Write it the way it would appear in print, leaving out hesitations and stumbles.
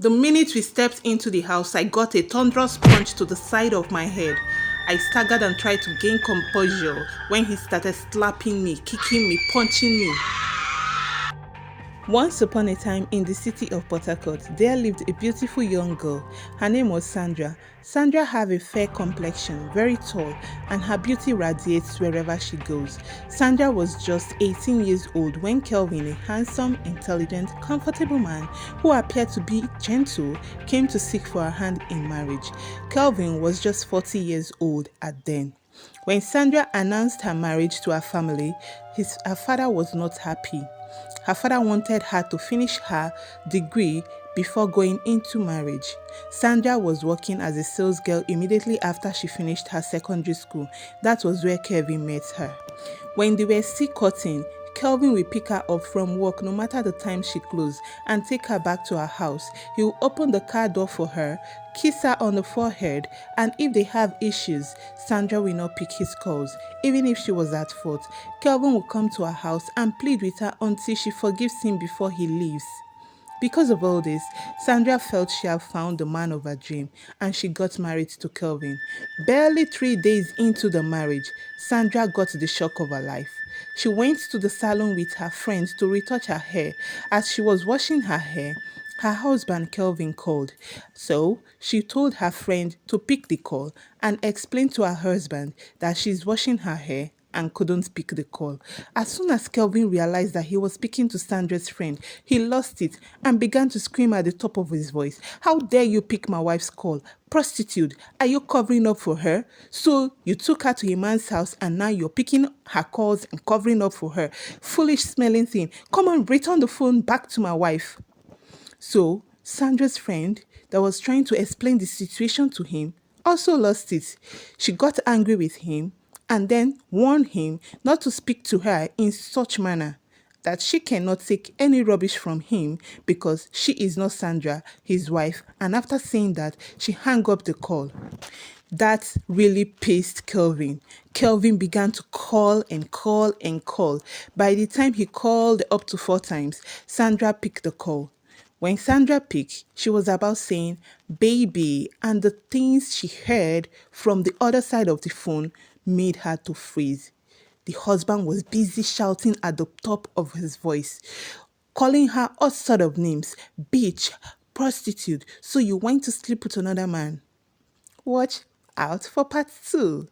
The minute we stepped into the house, I got a thunderous punch to the side of my head. I staggered and tried to gain composure when he started slapping me, kicking me, punching me. Once upon a time in the city of Port Harcourt, there lived a beautiful young girl. Her name was Sandra. Sandra had a fair complexion, very tall, and her beauty radiates wherever she goes. Sandra was just 18 years old when Kelvin, a handsome, intelligent, comfortable man who appeared to be gentle, came to seek for her hand in marriage. Kelvin was just 40 years old at then. When Sandra announced her marriage to her family, her father was not happy. Her father wanted her to finish her degree before going into marriage. Sandra was working as a sales girl immediately after she finished her secondary school. That was where Kevin met her. When they were still cutting, Kelvin will pick her up from work no matter the time she closed and take her back to her house. He will open the car door for her, kiss her on the forehead, and if they have issues, Sandra will not pick his calls, even if she was at fault. Kelvin will come to her house and plead with her until she forgives him before he leaves. Because of all this, Sandra felt she had found the man of her dream and she got married to Kelvin. Barely 3 days into the marriage, Sandra got the shock of her life. She went to the salon with her friends to retouch her hair. As she was washing her hair, her husband Kelvin called. So she told her friend to pick the call and explain to her husband that she's washing her hair and couldn't pick the call. As soon as Kelvin realized that he was speaking to Sandra's friend, he lost it and began to scream at the top of his voice. How dare you pick my wife's call? Prostitute, are you covering up for her? So you took her to a man's house and now you're picking her calls and covering up for her. Foolish smelling thing. Come on, return the phone back to my wife. So Sandra's friend that was trying to explain the situation to him also lost it. She got angry with him and then warned him not to speak to her in such manner, that she cannot take any rubbish from him because she is not Sandra, his wife, and after saying that, she hung up the call. That really pissed Kelvin. Kelvin began to call and call and call. By the time he called up to 4 times, Sandra picked the call. When Sandra picked, she was about saying, baby, and the things she heard from the other side of the phone made her to freeze. The husband was busy shouting at the top of his voice, calling her all sort of names, bitch, prostitute, so you went to sleep with another man. Watch out for part 2.